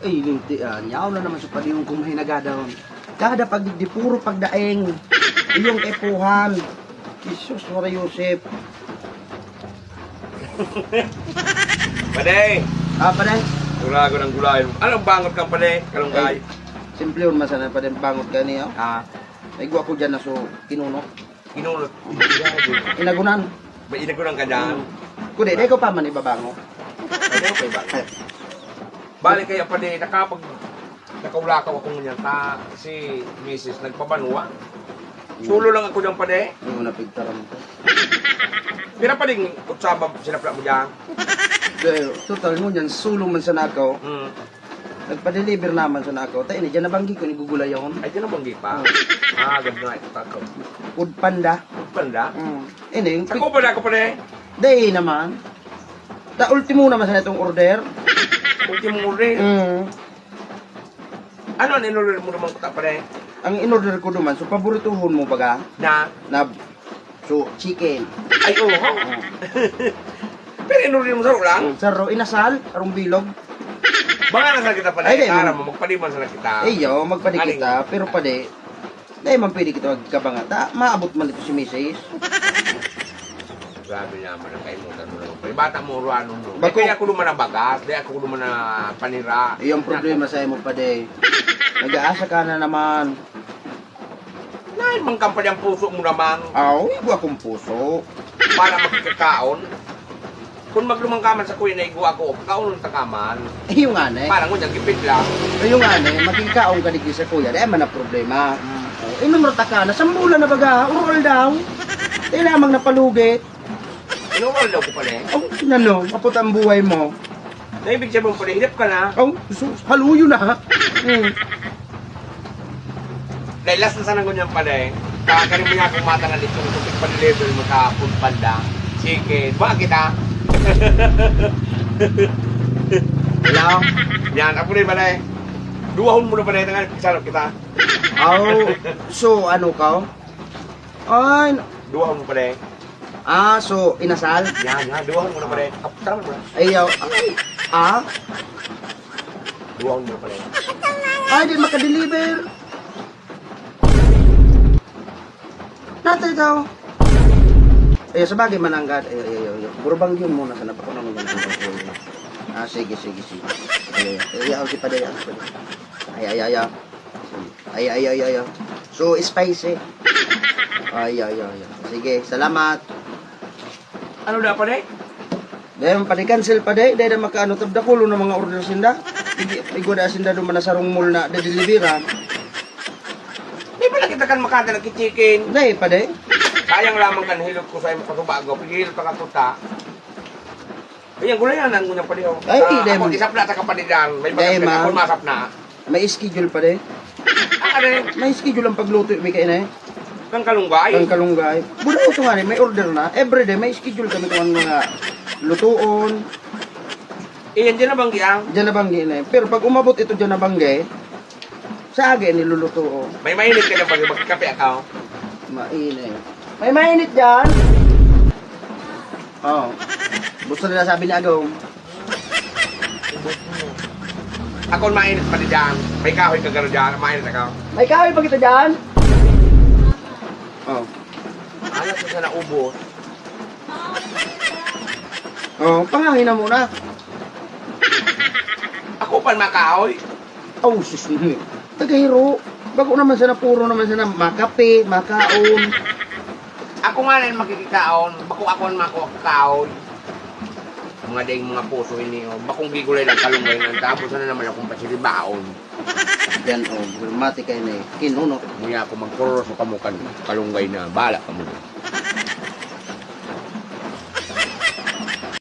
Ay, linti nyaw na naman sa padiyong kumahin na gadon. Kada pagdigdi puro pagdaeng. Iyong epuhan. Jesus, Mara Yosef. Paday! Paday? Gulago ng gulay. Anong bangot kang paday? Kalunggay? Simple yun masana paday bangot ka niya. Ay gwa ko dyan na so kinuno. Kinulot. Inagunan. May inagunan ka dyan? Kundi, di ko pa man ibabango. Ano kayo ba? Balik kayo paday, nakaulakaw ako ngunyan ta si Mrs. nagpabanwa. Sulo lang ako dyan paday. Hindi mo napigtaran mo. Pira pa ding utsabab sinapla mo dyan. Total mo dyan, sulong man sa nakaw. Nagpa-deliver naman sa nakaw. Tayo ni dyan nabanggi ko ni gugulay yun. Ay, dyan nabanggi pa. Ganda nga ito takaw. Food panda. Food panda? Ini, Tako ba na ako paday? day naman. Ultimo naman sa itong order. Ultimo rin. Ano ang in-order mo naman ko paday? Ang in-order ko naman, so paboritohon mo baga? Na? So, chicken. Ay, oo. Pero in-order mo saro lang? Saro, inasal, arong bilog. Baka nasa kita pa Ay, dahil ara mo, magpaliman sa kita. Iyo, magpadi kita, pero pade, dahil man pwede kita magkabangata, maabot man ito si Mrs. Grabe naman ang kaimutan mo naman. May bata mo ruano mo. Bako- Kaya ako naman ang bagas, kaya ako naman ang panira. Iyong problema sa mo pade. Nag-aasa ka na naman. Nahin mang kampanya ang puso mo naman Aw, igo akong puso. para makikakaon. Kung maglumangkaman sa kuya na igo ako, kaon ng takaman. Yung ane, Parang ngunyan, gipit lang. yung ane, makikaong ka digdi sa kuya, dahil man na problema. Inumrata ka na, sambulan na baga, urol daw. Dahil lamang napalugit. Inuwal daw ko pala eh. Oh, nano, maput ang buhay mo. Naibig siya mong pala, hilip ka na. Oh, haluyo na. Dahil last na sana ngunyan pala eh. Kakarin mo niya akong matang alit kung tupik pa deliver mo sa food panda. Chicken. Bakit ah? Hello? Yan, ako rin pala eh. Duwahon mo na pala eh. Sarap kita. Oh, so ano ka? Ay, Duwahon mo pala eh. so inasal? Yan, duwahon mo na pala eh. Sarap mo na. Ayaw, Duwahon mo na pala eh. Ay, di makadeliver. Natay daw. Ay, sa bagay mananggad. Ay. Burubang yun muna sa napakunan mo. Sige. Ay, si Paday. Ay. So, spicy. Ay. Sige, salamat. Ano na pala eh? Dahil cancel Paday. Dahil makaano tabda kulo ng mga order sinda. Igoda sinda duman na sarong mall na de-deliveran. Di ba nakita kan makanta ng chicken? Dahil Paday. Sayang lamang kan hilot ko sa imo katubago. Pigilot ka katuta. Ayan, gulayan ang ngunyang pala oh. Ay, Ako, dahil isap na sa kapanidan. May Dahil, bagas ma'am. ka kung masap na. May schedule Paday. Ano eh? May schedule ang pagluto. May kainay. Kang kalunggay. Ang kalunggay. Buda ko nga may order na. Everyday may schedule kami kung mga lutuon. Iyan dyan na bang giyang? Diyan na banggi na. Pero pag umabot ito diyan na banggi, sa agi niluluto. May mainit ka na pag magkape ako. Mainit. May mainit diyan. Oh. Gusto nila sabi ni Agaw. Ako mainit pa dyan. May kahoy ka gano'n dyan. Mainit ako. May kahoy pa kita diyan? Oh. Alas na sa naubos. Oh, pangangin na muna. Ako pa makahoy. Oh, sus. Tagahiro. Bago naman sana puro naman sana makape, makaon. Ako nga lang makikikaon. Bako ako ang makakaon. Mga daing mga puso ini. Bakong gigulay lang kalunggay ng tapos na naman akong pasilibaon. Yan oh, gramati kayo na kinuno. Muna ako magkuros sa kamukan. Kalunggay na. Bala ka mo.